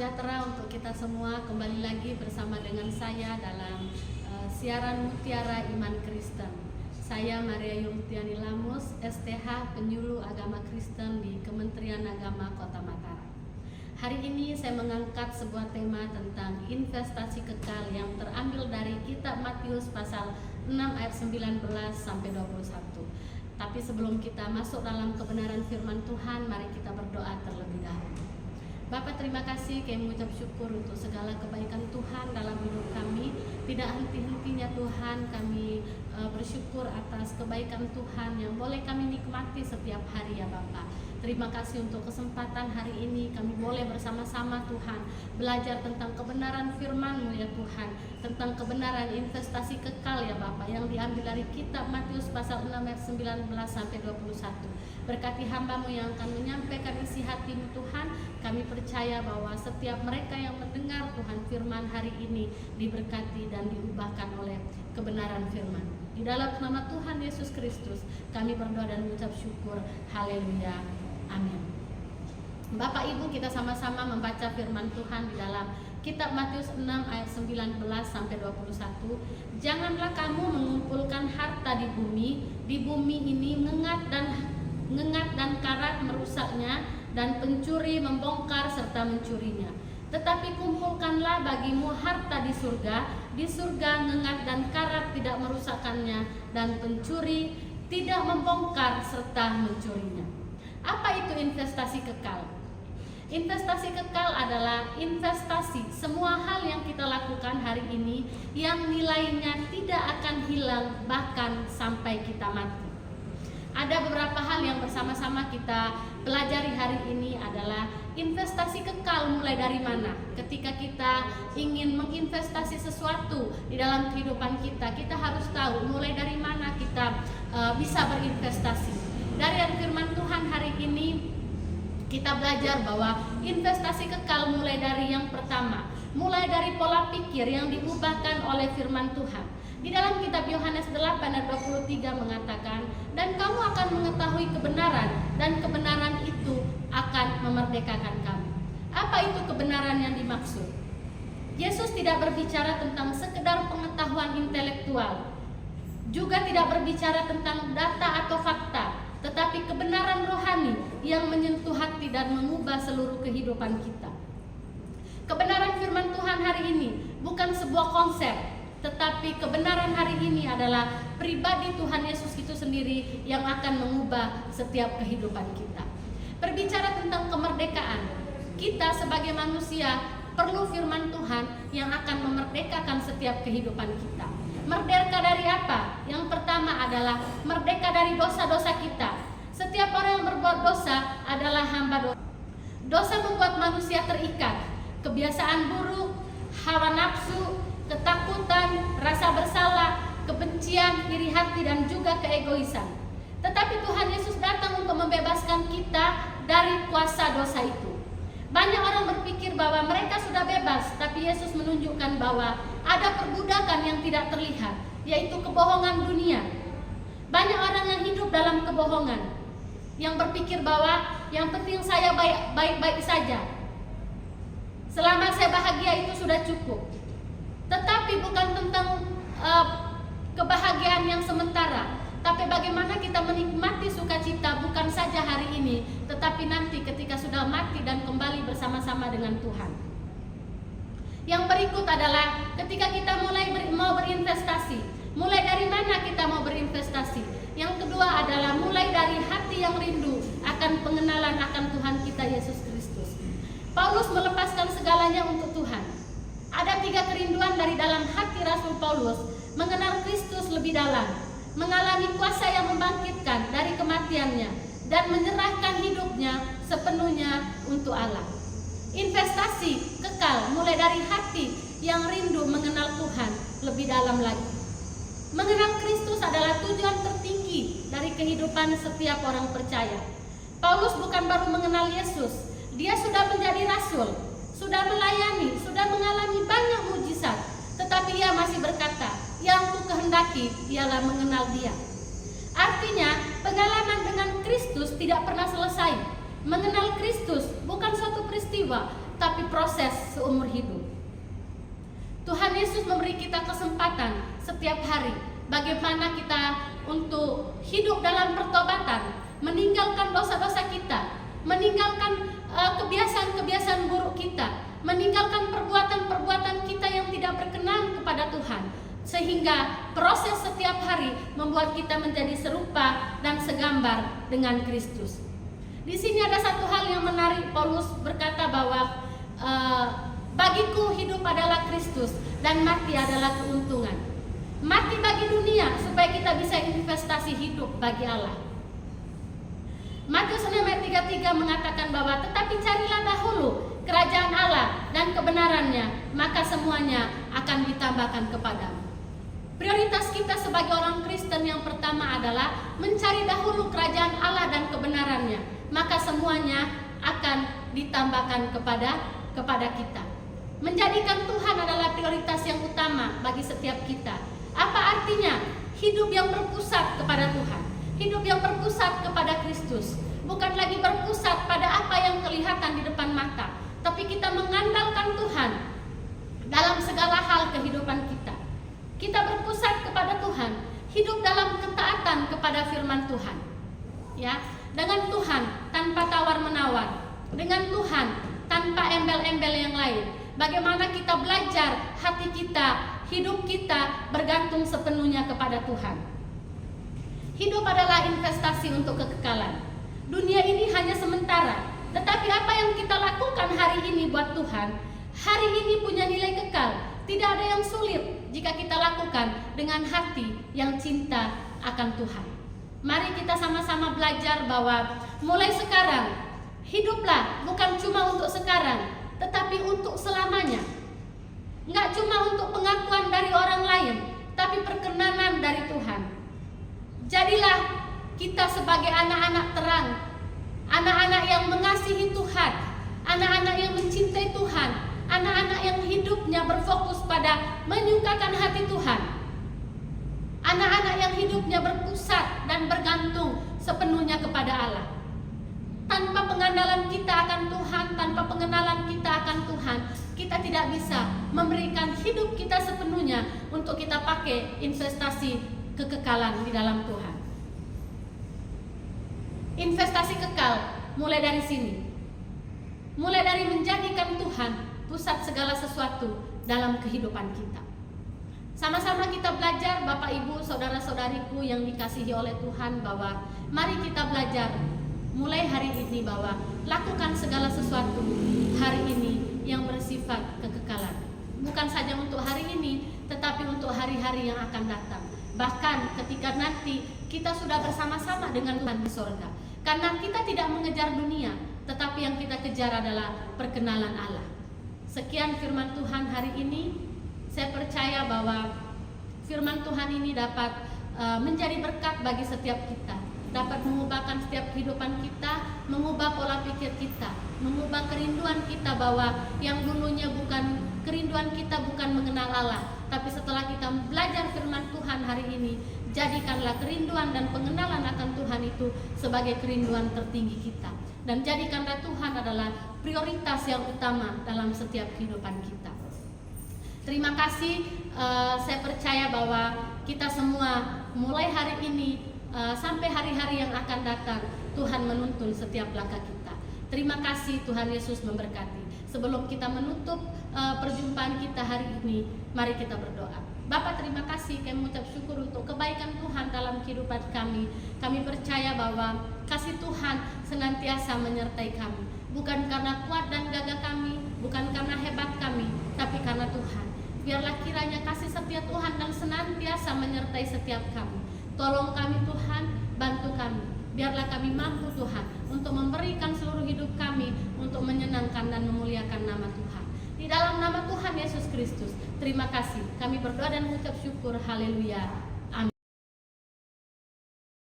sejahtera untuk kita semua. Kembali lagi bersama dengan saya dalam siaran Mutiara Iman Kristen. Saya Maria Yultiani Lamus, STH Penyuluh Agama Kristen di Kementerian Agama Kota Mataram. Hari ini saya mengangkat sebuah tema tentang investasi kekal yang terambil dari kitab Matius pasal 6 ayat 19 sampai 21. Tapi sebelum kita masuk dalam kebenaran firman Tuhan, mari kita berdoa terlebih dahulu. Bapa, terima kasih, kami mengucap syukur untuk segala kebaikan Tuhan dalam hidup kami. Tidak henti-hentinya Tuhan, kami bersyukur atas kebaikan Tuhan yang boleh kami nikmati setiap hari ya Bapa. Terima kasih untuk kesempatan hari ini kami boleh bersama-sama Tuhan belajar tentang kebenaran firman-Mu ya Tuhan, tentang kebenaran investasi kekal ya Bapa yang diambil dari kitab Matius pasal 6 ayat 19 sampai 21. Berkati hamba-Mu yang akan menyampaikan isi hati-Mu Tuhan. Kami percaya bahwa setiap mereka yang mendengar Tuhan firman hari ini diberkati dan diubahkan oleh kebenaran firman. Di dalam nama Tuhan Yesus Kristus kami berdoa dan mengucap syukur. Haleluya. Amin. Bapak Ibu, kita sama-sama membaca firman Tuhan di dalam kitab Matius 6 ayat 19 sampai 21. Janganlah kamu mengumpulkan harta di bumi ini ngengat dan karat merusaknya, dan pencuri membongkar serta mencurinya. Tetapi kumpulkanlah bagimu harta di surga ngengat dan karat tidak merusakkannya, dan pencuri tidak membongkar serta mencurinya. Apa itu investasi kekal? Investasi kekal adalah investasi semua hal yang kita lakukan hari ini yang nilainya tidak akan hilang bahkan sampai kita mati. Ada beberapa hal yang bersama-sama kita pelajari hari ini adalah investasi kekal mulai dari mana. Ketika kita ingin menginvestasi sesuatu di dalam kehidupan kita, kita harus tahu mulai dari mana kita bisa berinvestasi. Dari firman Tuhan hari ini kita belajar bahwa investasi kekal mulai dari yang pertama, mulai dari pola pikir yang diubahkan oleh firman Tuhan. Di dalam kitab Yohanes 8 ayat 23 mengatakan, dan kamu akan mengetahui kebenaran, dan kebenaran itu akan memerdekakan kamu. Apa itu kebenaran yang dimaksud? Yesus tidak berbicara tentang sekedar pengetahuan intelektual, juga tidak berbicara tentang data atau fakta, tetapi kebenaran rohani yang menyentuh hati dan mengubah seluruh kehidupan kita. Kebenaran firman Tuhan hari ini bukan sebuah konsep, tetapi kebenaran hari ini adalah pribadi Tuhan Yesus itu sendiri yang akan mengubah setiap kehidupan kita. Berbicara tentang kemerdekaan, kita sebagai manusia perlu firman Tuhan yang akan memerdekakan setiap kehidupan kita. Merdeka dari apa? Yang pertama adalah merdeka dari dosa-dosa kita. Setiap orang yang berbuat dosa adalah hamba dosa. Dosa membuat manusia terikat. Kebiasaan buruk, hawa nafsu, ketakutan, rasa bersalah, kebencian, iri hati, dan juga keegoisan. Tetapi Tuhan Yesus datang untuk membebaskan kita dari kuasa dosa itu. Banyak orang berpikir bahwa mereka sudah bebas, tapi Yesus menunjukkan bahwa ada perbudakan yang tidak terlihat, yaitu kebohongan dunia. Banyak orang yang hidup dalam kebohongan, yang berpikir bahwa yang penting saya baik-baik saja. Selama saya bahagia itu sudah cukup. Tetapi bukan tentang kebahagiaan yang sementara, tapi bagaimana kita menikmati sukacita bukan saja hari ini, tetapi nanti ketika sudah mati dan kembali bersama-sama dengan Tuhan. Yang berikut adalah ketika kita mau berinvestasi. Mulai dari mana kita mau berinvestasi? Yang kedua adalah mulai dari hati yang rindu akan pengenalan akan Tuhan kita Yesus Kristus. Paulus melepaskan segalanya untuk Tuhan. Ada 3 kerinduan dari dalam hati Rasul Paulus: mengenal Kristus lebih dalam, mengalami kuasa yang membangkitkan dari kematiannya, dan menyerahkan hidupnya sepenuhnya untuk Allah. Investasi kekal mulai dari hati yang rindu mengenal Tuhan lebih dalam lagi. Mengenal Kristus adalah tujuan tertinggi dari kehidupan setiap orang percaya. Paulus bukan baru mengenal Yesus, dia sudah menjadi rasul, sudah melayani, sudah mengalami banyak mujizat, tetapi ia masih berkata, yang ku kehendaki ialah mengenal Dia. Artinya, pengalaman dengan Kristus tidak pernah selesai. Mengenal Kristus bukan suatu peristiwa, tetapi proses seumur hidup. Tuhan Yesus memberi kita kesempatan setiap hari bagaimana kita untuk hidup dalam pertobatan, meninggalkan dosa-dosa kita, meninggalkan kebiasaan-kebiasaan buruk kita, meninggalkan perbuatan-perbuatan kita yang tidak berkenan kepada Tuhan, sehingga proses setiap hari membuat kita menjadi serupa dan segambar dengan Kristus. Di sini ada satu hal yang menarik. Paulus berkata bahwa bagiku hidup adalah Kristus dan mati adalah keuntungan. Mati bagi dunia supaya kita bisa investasi hidup bagi Allah. Matius 6 ayat 33 mengatakan bahwa tetapi carilah dahulu kerajaan Allah dan kebenarannya, maka semuanya akan ditambahkan kepadamu. Prioritas kita sebagai orang Kristen yang pertama adalah mencari dahulu kerajaan Allah dan kebenarannya, maka semuanya akan ditambahkan kepada kita. Menjadikan Tuhan adalah prioritas yang utama bagi setiap kita. Apa artinya? Hidup yang berpusat kepada Tuhan, hidup yang berpusat kepada Kristus, bukan lagi berpusat pada apa yang kelihatan di depan mata, tapi kita mengandalkan Tuhan dalam segala hal kehidupan kita. Kita berpusat kepada Tuhan, hidup dalam ketaatan kepada firman Tuhan. Ya, dengan Tuhan tanpa tawar-menawar, dengan Tuhan tanpa embel-embel yang lain. Bagaimana kita belajar hati kita, hidup kita bergantung sepenuhnya kepada Tuhan. Hidup adalah investasi untuk kekekalan. Dunia ini hanya sementara, tetapi apa yang kita lakukan hari ini buat Tuhan, hari ini punya nilai kekal. Tidak ada yang sulit jika kita lakukan dengan hati yang cinta akan Tuhan. Mari kita sama-sama belajar bahwa mulai sekarang, hiduplah bukan cuma untuk sekarang, tetapi untuk selamanya. Nggak cuma untuk pengakuan dari orang lain, tapi perkenanan dari Tuhan. Jadilah kita sebagai anak-anak terang, anak-anak yang mengasihi Tuhan, anak-anak yang mencintai Tuhan, anak-anak yang hidupnya berfokus pada menyukakan hati Tuhan, anak-anak yang hidupnya berpusat dan bergantung sepenuhnya kepada Allah. Tanpa pengandalan kita akan Tuhan, tanpa pengenalan kita akan Tuhan, kita tidak bisa memberikan hidup kita sepenuhnya untuk kita pakai investasi kekekalan di dalam Tuhan. Investasi kekal mulai dari sini. Mulai dari menjadikan Tuhan pusat segala sesuatu dalam kehidupan kita. Sama-sama kita belajar, Bapak Ibu, saudara-saudariku yang dikasihi oleh Tuhan, bahwa mari kita belajar mulai hari ini bahwa lakukan segala sesuatu hari ini yang bersifat kekekalan. Bukan saja untuk hari ini, tetapi untuk hari-hari yang akan datang. Bahkan ketika nanti kita sudah bersama-sama dengan Tuhan di sorga. Karena kita tidak mengejar dunia, tetapi yang kita kejar adalah perkenalan Allah. Sekian firman Tuhan hari ini. Saya percaya bahwa firman Tuhan ini dapat menjadi berkat bagi setiap kita, dapat mengubahkan setiap kehidupan kita, mengubah pola pikir kita, mengubah kerinduan kita, bahwa yang dulunya kerinduan kita bukan mengenal Allah, tapi setelah kita belajar firman Tuhan hari ini, jadikanlah kerinduan dan pengenalan akan Tuhan itu sebagai kerinduan tertinggi kita, dan jadikanlah Tuhan adalah prioritas yang utama dalam setiap kehidupan kita. Terima kasih. Saya percaya bahwa kita semua mulai hari ini sampai hari-hari yang akan datang, Tuhan menuntun setiap langkah kita. Terima kasih, Tuhan Yesus memberkati. Sebelum kita menutup perjumpaan kita hari ini, mari kita berdoa. Bapa, terima kasih, kami mengucap syukur untuk kebaikan Tuhan dalam kehidupan kami. Kami percaya bahwa kasih Tuhan senantiasa menyertai kami, bukan karena kuat dan gagah kami, bukan karena hebat kami, tapi karena Tuhan. Biarlah kiranya kasih setia Tuhan dan senantiasa menyertai setiap kami. Tolong kami Tuhan, bantu kami. Biarlah kami mampu Tuhan untuk memberikan seluruh hidup kami untuk menyenangkan dan memuliakan nama Tuhan. Di dalam nama Tuhan Yesus Kristus, terima kasih. Kami berdoa dan mengucap syukur. Haleluya.